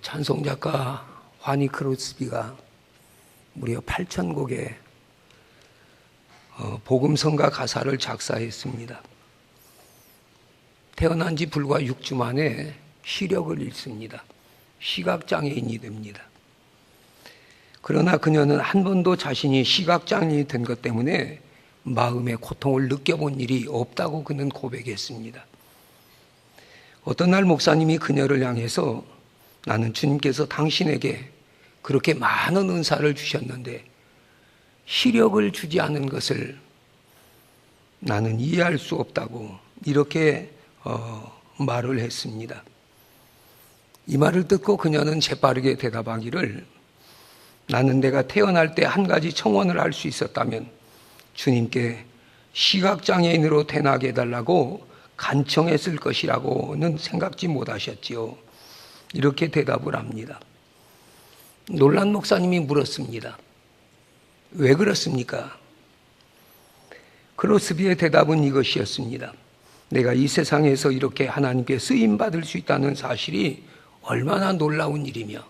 찬송작가 화니 크로스비가 무려 8,000곡의 복음성가 가사를 작사했습니다. 태어난 지 불과 6주 만에 시력을 잃습니다. 시각장애인이 됩니다. 그러나 그녀는 한 번도 자신이 시각장애인이 된 것 때문에 마음의 고통을 느껴본 일이 없다고 그는 고백했습니다. 어떤 날 목사님이 그녀를 향해서 나는 주님께서 당신에게 그렇게 많은 은사를 주셨는데 시력을 주지 않은 것을 나는 이해할 수 없다고 이렇게 말을 했습니다. 이 말을 듣고 그녀는 재빠르게 대답하기를 나는 내가 태어날 때 한 가지 청원을 할 수 있었다면 주님께 시각장애인으로 태어나게 해달라고 간청했을 것이라고는 생각지 못하셨지요. 이렇게 대답을 합니다. 놀란 목사님이 물었습니다. 왜 그렇습니까? 크로스비의 대답은 이것이었습니다. 내가 이 세상에서 이렇게 하나님께 쓰임받을 수 있다는 사실이 얼마나 놀라운 일이며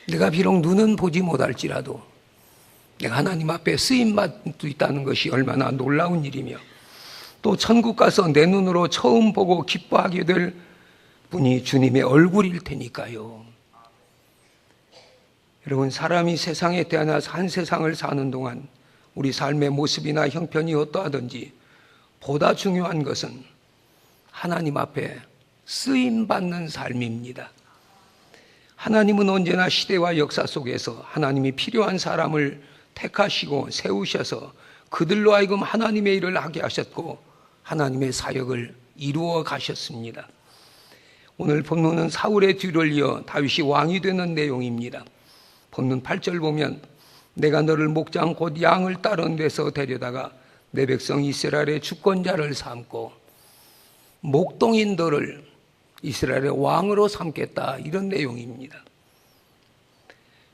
내가 비록 눈은 보지 못할지라도 내가 하나님 앞에 쓰임받을 수 있다는 것이 얼마나 놀라운 일이며 또 천국 가서 내 눈으로 처음 보고 기뻐하게 될 분이 주님의 얼굴일 테니까요. 여러분, 사람이 세상에 태어나서 한 세상을 사는 동안 우리 삶의 모습이나 형편이 어떠하든지 보다 중요한 것은 하나님 앞에 쓰임받는 삶입니다. 하나님은 언제나 시대와 역사 속에서 하나님이 필요한 사람을 택하시고 세우셔서 그들로 하여금 하나님의 일을 하게 하셨고 하나님의 사역을 이루어 가셨습니다. 오늘 본문은 사울의 뒤를 이어 다윗이 왕이 되는 내용입니다. 본문 8절 보면 내가 너를 목장 곧 양을 따른 데서 데려다가 내 백성 이스라엘의 주권자를 삼고 목동인 너를 이스라엘의 왕으로 삼겠다, 이런 내용입니다.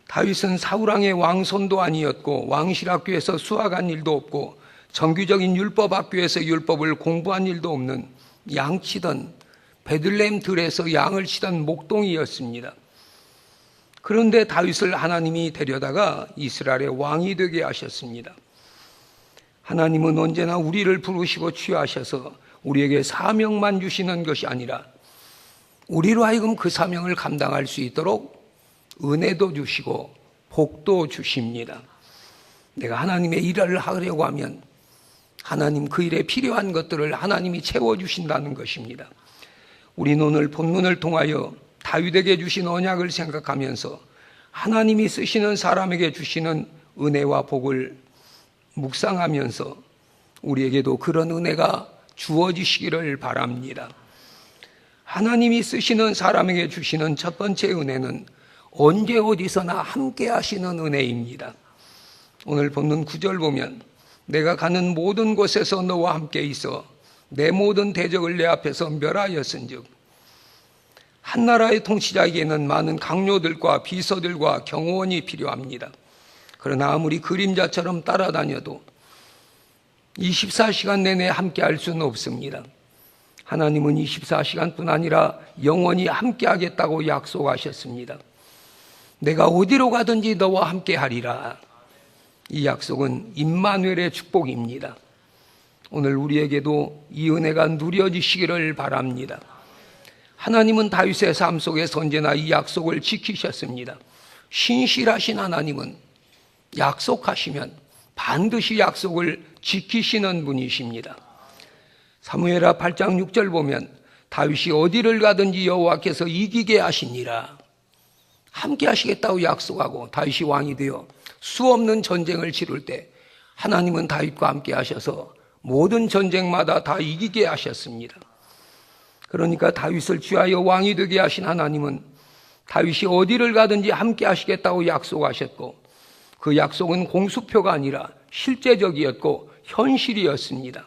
다윗은 사울왕의 왕손도 아니었고 왕실학교에서 수학한 일도 없고 정규적인 율법학교에서 율법을 공부한 일도 없는 양치던 베들레헴 들에서 양을 치던 목동이었습니다. 그런데 다윗을 하나님이 데려다가 이스라엘의 왕이 되게 하셨습니다. 하나님은 언제나 우리를 부르시고 취하셔서 우리에게 사명만 주시는 것이 아니라 우리로 하여금 그 사명을 감당할 수 있도록 은혜도 주시고 복도 주십니다. 내가 하나님의 일을 하려고 하면 하나님 그 일에 필요한 것들을 하나님이 채워주신다는 것입니다. 우리는 오늘 본문을 통하여 다윗에게 주신 언약을 생각하면서 하나님이 쓰시는 사람에게 주시는 은혜와 복을 묵상하면서 우리에게도 그런 은혜가 주어지시기를 바랍니다. 하나님이 쓰시는 사람에게 주시는 첫 번째 은혜는 언제 어디서나 함께 하시는 은혜입니다. 오늘 본문 9절 보면 내가 가는 모든 곳에서 너와 함께 있어 내 모든 대적을 내 앞에서 멸하였은즉, 한 나라의 통치자에게는 많은 강요들과 비서들과 경호원이 필요합니다. 그러나 아무리 그림자처럼 따라다녀도 24시간 내내 함께 할 수는 없습니다. 하나님은 24시간뿐 아니라 영원히 함께 하겠다고 약속하셨습니다. 내가 어디로 가든지 너와 함께 하리라. 이 약속은 임마누엘의 축복입니다. 오늘 우리에게도 이 은혜가 누려지시기를 바랍니다. 하나님은 다윗의 삶 속에서 언제나 이 약속을 지키셨습니다. 신실하신 하나님은 약속하시면 반드시 약속을 지키시는 분이십니다. 사무엘하 8장 6절 보면 다윗이 어디를 가든지 여호와께서 이기게 하시니라. 함께 하시겠다고 약속하고 다윗이 왕이 되어 수없는 전쟁을 치를 때 하나님은 다윗과 함께 하셔서 모든 전쟁마다 다 이기게 하셨습니다. 그러니까 다윗을 취하여 왕이 되게 하신 하나님은 다윗이 어디를 가든지 함께 하시겠다고 약속하셨고 그 약속은 공수표가 아니라 실제적이었고 현실이었습니다.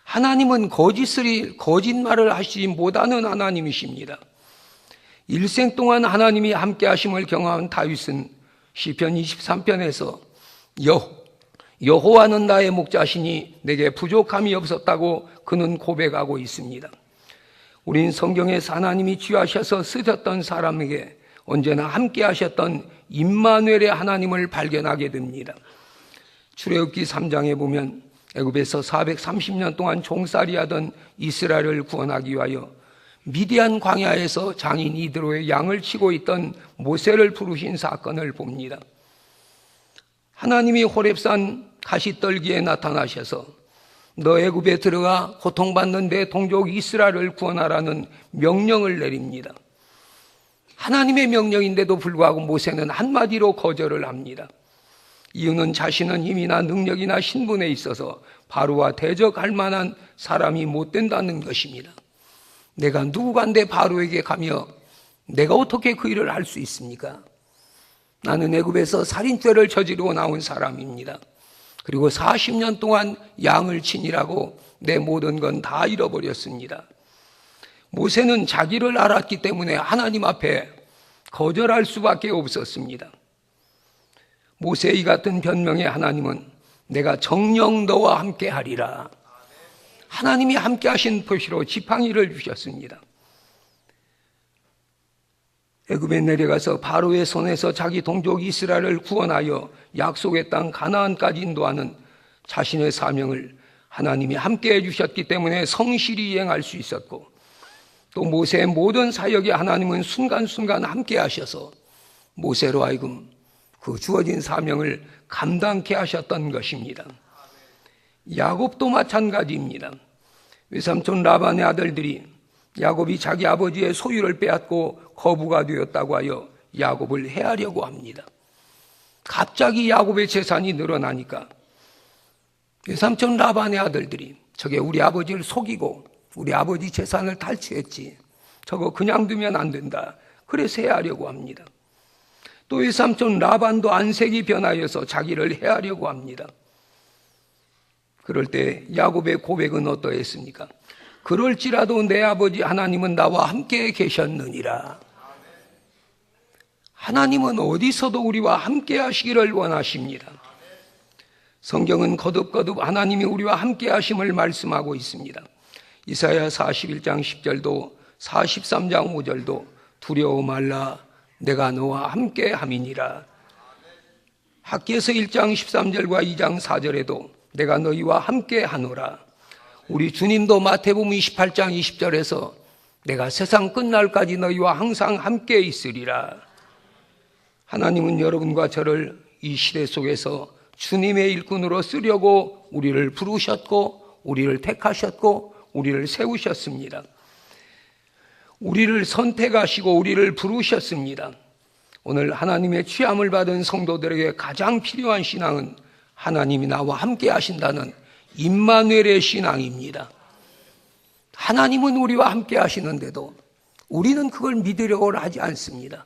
하나님은 거짓말을 하시지 못하는 하나님이십니다. 일생 동안 하나님이 함께 하심을 경험한 다윗은 시편 23편에서 여호와는 나의 목자시니 내게 부족함이 없었다고 그는 고백하고 있습니다. 우린 성경에서 하나님이 취하셔서 쓰셨던 사람에게 언제나 함께 하셨던 임마누엘의 하나님을 발견하게 됩니다. 출애굽기 3장에 보면 애굽에서 430년 동안 종살이하던 이스라엘을 구원하기 위하여 미디안 광야에서 장인 이드로의 양을 치고 있던 모세를 부르신 사건을 봅니다. 하나님이 호렙산 가시떨기에 나타나셔서 너 애굽에 들어가 고통받는 내 동족 이스라엘을 구원하라는 명령을 내립니다. 하나님의 명령인데도 불구하고 모세는 한마디로 거절을 합니다. 이유는 자신은 힘이나 능력이나 신분에 있어서 바로와 대적할 만한 사람이 못 된다는 것입니다. 내가 누구간데 바로에게 가며 내가 어떻게 그 일을 할 수 있습니까? 나는 애굽에서 살인죄를 저지르고 나온 사람입니다. 그리고 40년 동안 양을 치니라고 내 모든 건 다 잃어버렸습니다. 모세는 자기를 알았기 때문에 하나님 앞에 거절할 수밖에 없었습니다. 모세의 이 같은 변명에 하나님은 내가 정녕 너와 함께 하리라. 하나님이 함께 하신 표시로 지팡이를 주셨습니다. 애굽에 내려가서 바로의 손에서 자기 동족 이스라엘을 구원하여 약속의 땅 가나안까지 인도하는 자신의 사명을 하나님이 함께 해주셨기 때문에 성실히 이행할 수 있었고, 또 모세의 모든 사역에 하나님은 순간순간 함께 하셔서 모세로 하여금 그 주어진 사명을 감당케 하셨던 것입니다. 야곱도 마찬가지입니다. 외삼촌 라반의 아들들이 야곱이 자기 아버지의 소유를 빼앗고 거부가 되었다고 하여 야곱을 해하려고 합니다. 갑자기 야곱의 재산이 늘어나니까 외삼촌 라반의 아들들이 저게 우리 아버지를 속이고 우리 아버지 재산을 탈취했지, 저거 그냥 두면 안 된다, 그래서 해하려고 합니다. 또 외삼촌 라반도 안색이 변하여서 자기를 해하려고 합니다. 그럴 때 야곱의 고백은 어떠했습니까? 그럴지라도 내 아버지 하나님은 나와 함께 계셨느니라. 하나님은 어디서도 우리와 함께 하시기를 원하십니다. 성경은 거듭거듭 하나님이 우리와 함께 하심을 말씀하고 있습니다. 이사야 41장 10절도 43장 5절도 두려워 말라 내가 너와 함께 함이니라. 학기에서 1장 13절과 2장 4절에도 내가 너희와 함께 하노라. 우리 주님도 마태복음 28장 20절에서 내가 세상 끝날까지 너희와 항상 함께 있으리라. 하나님은 여러분과 저를 이 시대 속에서 주님의 일꾼으로 쓰려고 우리를 부르셨고 우리를 택하셨고 우리를 세우셨습니다. 우리를 선택하시고 우리를 부르셨습니다. 오늘 하나님의 취함을 받은 성도들에게 가장 필요한 신앙은 하나님이 나와 함께 하신다는 임마누엘의 신앙입니다. 하나님은 우리와 함께 하시는데도 우리는 그걸 믿으려고 하지 않습니다.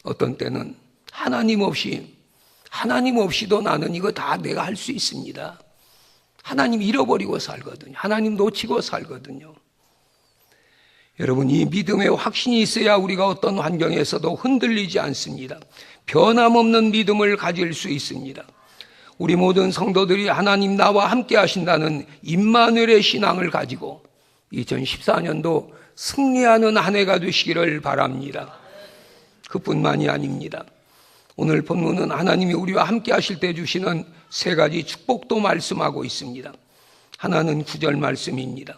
어떤 때는 하나님 없이도 나는 이거 다 내가 할 수 있습니다. 하나님 잃어버리고 살거든요. 하나님 놓치고 살거든요. 여러분, 이 믿음의 확신이 있어야 우리가 어떤 환경에서도 흔들리지 않습니다. 변함없는 믿음을 가질 수 있습니다. 우리 모든 성도들이 하나님 나와 함께 하신다는 임마누엘의 신앙을 가지고 2014년도 승리하는 한 해가 되시기를 바랍니다. 그뿐만이 아닙니다. 오늘 본문은 하나님이 우리와 함께 하실 때 주시는 세 가지 축복도 말씀하고 있습니다. 하나는 9절 말씀입니다.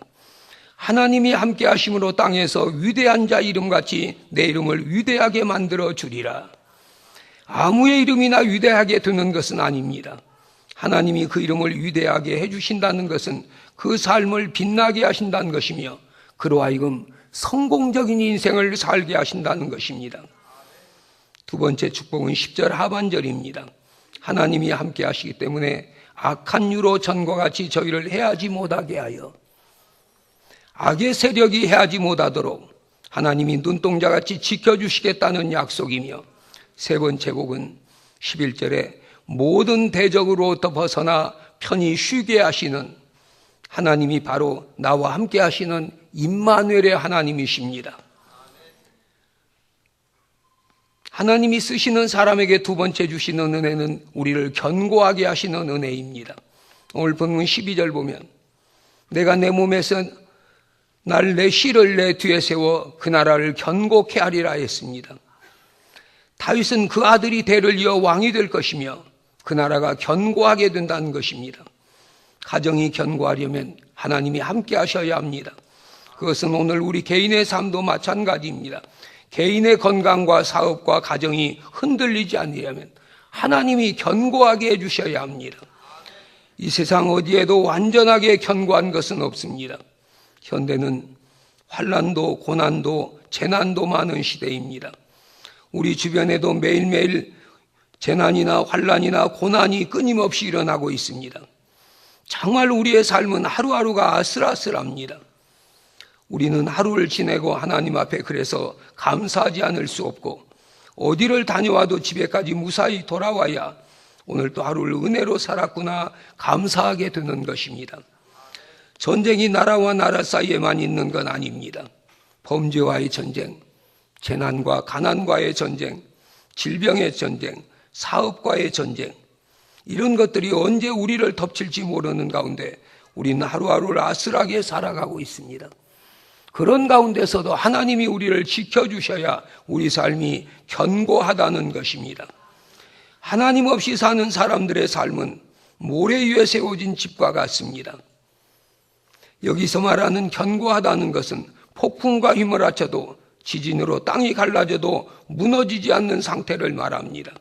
하나님이 함께 하심으로 땅에서 위대한 자 이름같이 내 이름을 위대하게 만들어 주리라. 아무의 이름이나 위대하게 드는 것은 아닙니다. 하나님이 그 이름을 위대하게 해주신다는 것은 그 삶을 빛나게 하신다는 것이며 그로 하여금 성공적인 인생을 살게 하신다는 것입니다. 두 번째 축복은 10절 하반절입니다. 하나님이 함께 하시기 때문에 악한 유로 전과 같이 저희를 해하지 못하게 하여 악의 세력이 해하지 못하도록 하나님이 눈동자같이 지켜주시겠다는 약속이며, 세 번째 곡은 11절에 모든 대적으로부터 벗어나 편히 쉬게 하시는 하나님이 바로 나와 함께 하시는 임마누엘의 하나님이십니다. 하나님이 쓰시는 사람에게 두 번째 주시는 은혜는 우리를 견고하게 하시는 은혜입니다. 오늘 본문 12절 보면 내가 내 몸에서 날 내 씨를 내 뒤에 세워 그 나라를 견고케 하리라 했습니다. 다윗은 그 아들이 대를 이어 왕이 될 것이며 그 나라가 견고하게 된다는 것입니다. 가정이 견고하려면 하나님이 함께 하셔야 합니다. 그것은 오늘 우리 개인의 삶도 마찬가지입니다. 개인의 건강과 사업과 가정이 흔들리지 않으려면 하나님이 견고하게 해주셔야 합니다. 이 세상 어디에도 완전하게 견고한 것은 없습니다. 현대는 환난도 고난도 재난도 많은 시대입니다. 우리 주변에도 매일매일 재난이나 환난이나 고난이 끊임없이 일어나고 있습니다. 정말 우리의 삶은 하루하루가 아슬아슬합니다. 우리는 하루를 지내고 하나님 앞에 그래서 감사하지 않을 수 없고 어디를 다녀와도 집에까지 무사히 돌아와야 오늘 또 하루를 은혜로 살았구나 감사하게 되는 것입니다. 전쟁이 나라와 나라 사이에만 있는 건 아닙니다. 범죄와의 전쟁, 재난과 가난과의 전쟁, 질병의 전쟁, 사업과의 전쟁, 이런 것들이 언제 우리를 덮칠지 모르는 가운데 우리는 하루하루를 아슬하게 살아가고 있습니다. 그런 가운데서도 하나님이 우리를 지켜주셔야 우리 삶이 견고하다는 것입니다. 하나님 없이 사는 사람들의 삶은 모래 위에 세워진 집과 같습니다. 여기서 말하는 견고하다는 것은 폭풍과 휘몰아쳐도 지진으로 땅이 갈라져도 무너지지 않는 상태를 말합니다.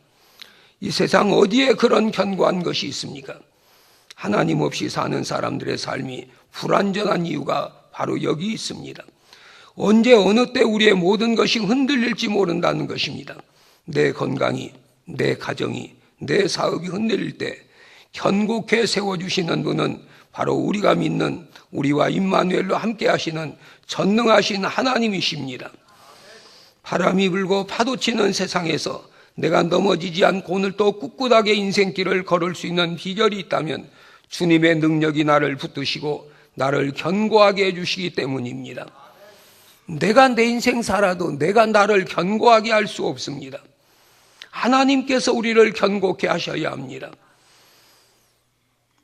이 세상 어디에 그런 견고한 것이 있습니까? 하나님 없이 사는 사람들의 삶이 불완전한 이유가 바로 여기 있습니다. 언제 어느 때 우리의 모든 것이 흔들릴지 모른다는 것입니다. 내 건강이, 내 가정이, 내 사업이 흔들릴 때 견고케 세워주시는 분은 바로 우리가 믿는 우리와 임마누엘로 함께 하시는 전능하신 하나님이십니다. 바람이 불고 파도치는 세상에서 내가 넘어지지 않고 오늘 또 꿋꿋하게 인생길을 걸을 수 있는 비결이 있다면 주님의 능력이 나를 붙드시고 나를 견고하게 해주시기 때문입니다. 내가 내 인생 살아도 내가 나를 견고하게 할 수 없습니다. 하나님께서 우리를 견고케 하셔야 합니다.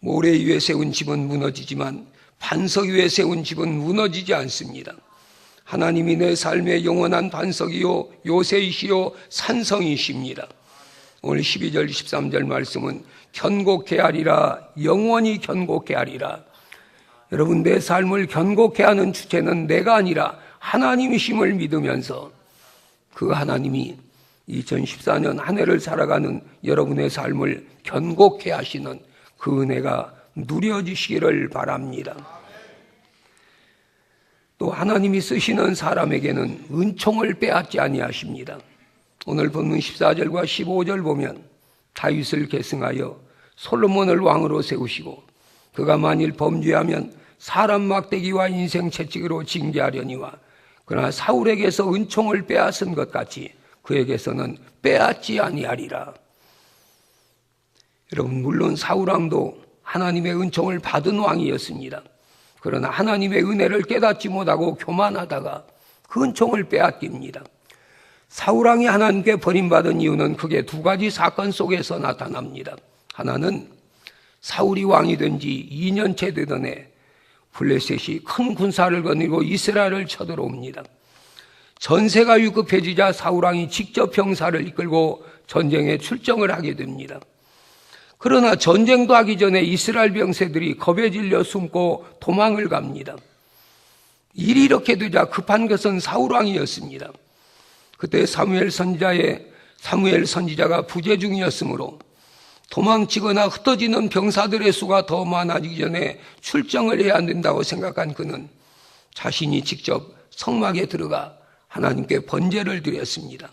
모래 위에 세운 집은 무너지지만 반석 위에 세운 집은 무너지지 않습니다. 하나님이 내 삶의 영원한 반석이요 요새이시요 산성이십니다. 오늘 12절 13절 말씀은 견고케 하리라, 영원히 견고케 하리라. 여러분, 내 삶을 견고케 하는 주체는 내가 아니라 하나님이심을 믿으면서 그 하나님이 2014년 한 해를 살아가는 여러분의 삶을 견고케 하시는 그 은혜가 누려지시기를 바랍니다. 또 하나님이 쓰시는 사람에게는 은총을 빼앗지 아니하십니다. 오늘 본문 14절과 15절 보면 다윗을 계승하여 솔로몬을 왕으로 세우시고 그가 만일 범죄하면 사람 막대기와 인생 채찍으로 징계하려니와 그러나 사울에게서 은총을 빼앗은 것 같이 그에게서는 빼앗지 아니하리라. 여러분, 물론 사울왕도 하나님의 은총을 받은 왕이었습니다. 그러나 하나님의 은혜를 깨닫지 못하고 교만하다가 그 은총을 빼앗깁니다. 사울왕이 하나님께 버림받은 이유는 크게 두 가지 사건 속에서 나타납니다. 하나는 사울이 왕이 된 지 2년째 되던 해 블레셋이 큰 군사를 거느리고 이스라엘을 쳐들어옵니다. 전세가 위급해지자 사울왕이 직접 병사를 이끌고 전쟁에 출정을 하게 됩니다. 그러나 전쟁도 하기 전에 이스라엘 병사들이 겁에 질려 숨고 도망을 갑니다. 일이 이렇게 되자 급한 것은 사울왕이었습니다. 그때 사무엘 선지자가 부재 중이었으므로 도망치거나 흩어지는 병사들의 수가 더 많아지기 전에 출정을 해야 된다고 생각한 그는 자신이 직접 성막에 들어가 하나님께 번제를 드렸습니다.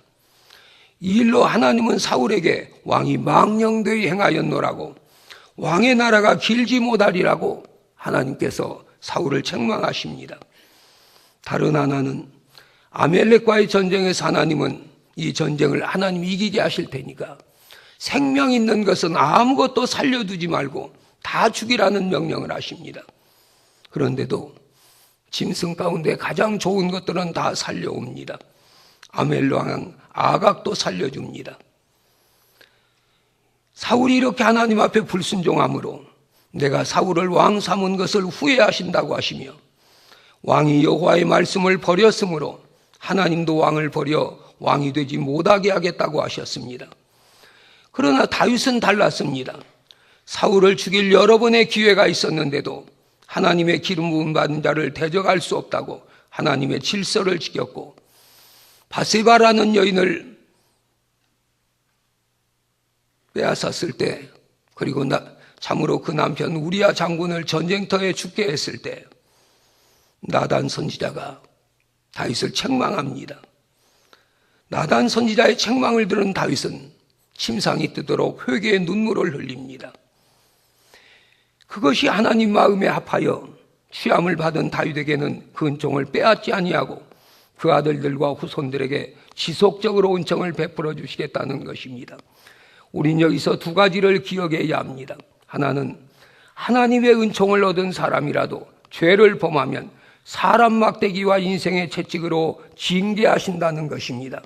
이 일로 하나님은 사울에게 왕이 망령되이 행하였노라고, 왕의 나라가 길지 못하리라고 하나님께서 사울을 책망하십니다. 다른 하나는 아멜렉과의 전쟁에서 하나님은 이 전쟁을 하나님이 이기게 하실 테니까 생명 있는 것은 아무것도 살려두지 말고 다 죽이라는 명령을 하십니다. 그런데도 짐승 가운데 가장 좋은 것들은 다 살려옵니다. 아멜왕 아각도 살려줍니다. 사울이 이렇게 하나님 앞에 불순종함으로 내가 사울을 왕 삼은 것을 후회하신다고 하시며 왕이 여호와의 말씀을 버렸으므로 하나님도 왕을 버려 왕이 되지 못하게 하겠다고 하셨습니다. 그러나 다윗은 달랐습니다. 사울을 죽일 여러 번의 기회가 있었는데도 하나님의 기름 부음 받은 자를 대적할 수 없다고 하나님의 질서를 지켰고, 바세바라는 여인을 빼앗았을 때, 그리고 참으로 그 남편 우리야 장군을 전쟁터에 죽게 했을 때 나단 선지자가 다윗을 책망합니다. 나단 선지자의 책망을 들은 다윗은 침상이 뜨도록 회개의 눈물을 흘립니다. 그것이 하나님 마음에 합하여 취함을 받은 다윗에게는 그 은총을 빼앗지 아니하고 그 아들들과 후손들에게 지속적으로 은총을 베풀어 주시겠다는 것입니다. 우린 여기서 두 가지를 기억해야 합니다. 하나는 하나님의 은총을 얻은 사람이라도 죄를 범하면 사람 막대기와 인생의 채찍으로 징계하신다는 것입니다.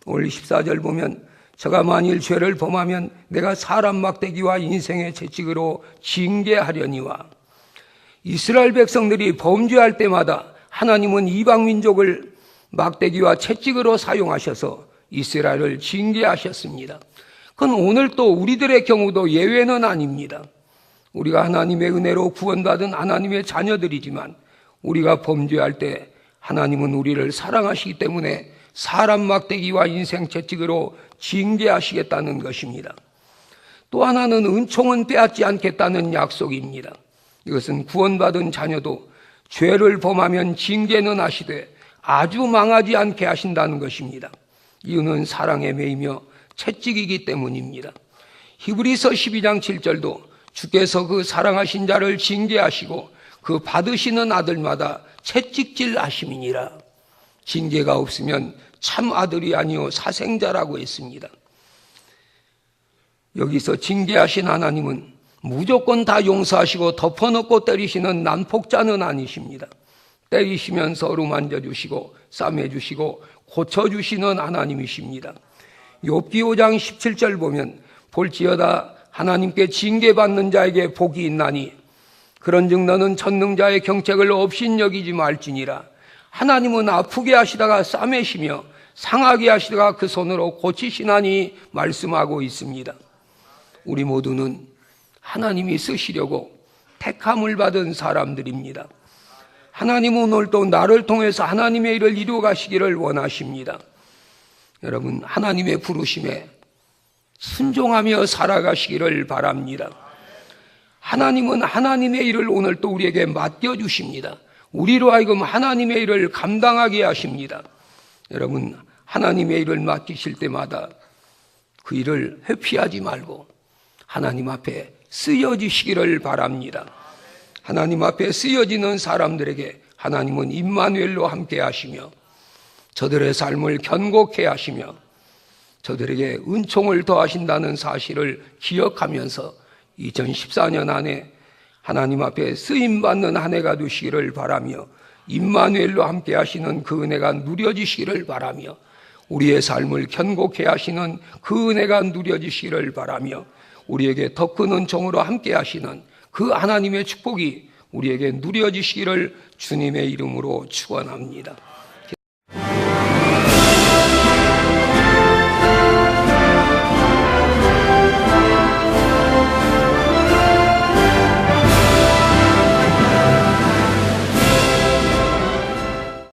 오늘 14절 보면 저가 만일 죄를 범하면 내가 사람 막대기와 인생의 채찍으로 징계하려니와, 이스라엘 백성들이 범죄할 때마다 하나님은 이방 민족을 막대기와 채찍으로 사용하셔서 이스라엘을 징계하셨습니다. 그건 오늘 또 우리들의 경우도 예외는 아닙니다. 우리가 하나님의 은혜로 구원받은 하나님의 자녀들이지만 우리가 범죄할 때 하나님은 우리를 사랑하시기 때문에 사람 막대기와 인생 채찍으로 징계하시겠다는 것입니다. 또 하나는 은총은 빼앗지 않겠다는 약속입니다. 이것은 구원받은 자녀도 죄를 범하면 징계는 하시되 아주 망하지 않게 하신다는 것입니다. 이유는 사랑에 매이며 채찍이기 때문입니다. 히브리서 12장 7절도 주께서 그 사랑하신 자를 징계하시고 그 받으시는 아들마다 채찍질 하심이니라. 징계가 없으면 참 아들이 아니요 사생자라고 했습니다. 여기서 징계하신 하나님은 무조건 다 용서하시고 덮어놓고 때리시는 난폭자는 아니십니다. 때리시면서 어루만져 주시고 싸매 주시고 고쳐주시는 하나님이십니다. 욥기 5장 17절 보면 볼지어다 하나님께 징계받는 자에게 복이 있나니 그런즉 너는 전능자의 경책을 업신여기지 말지니라. 하나님은 아프게 하시다가 싸매시며 상하게 하시다가 그 손으로 고치시나니 말씀하고 있습니다. 우리 모두는 하나님이 쓰시려고 택함을 받은 사람들입니다. 하나님은 오늘도 나를 통해서 하나님의 일을 이루어 가시기를 원하십니다. 여러분, 하나님의 부르심에 순종하며 살아가시기를 바랍니다. 하나님은 하나님의 일을 오늘 또 우리에게 맡겨주십니다. 우리로 하여금 하나님의 일을 감당하게 하십니다. 여러분, 하나님의 일을 맡기실 때마다 그 일을 회피하지 말고 하나님 앞에 쓰여지시기를 바랍니다. 하나님 앞에 쓰여지는 사람들에게 하나님은 임마누엘로 함께 하시며 저들의 삶을 견고케 하시며 저들에게 은총을 더하신다는 사실을 기억하면서 2014년 안에 하나님 앞에 쓰임받는 한 해가 되시기를 바라며 임마누엘로 함께 하시는 그 은혜가 누려지시기를 바라며 우리의 삶을 견고케 하시는 그 은혜가 누려지시기를 바라며 우리에게 더 큰 은총으로 함께 하시는 그 하나님의 축복이 우리에게 누려지시기를 주님의 이름으로 축원합니다.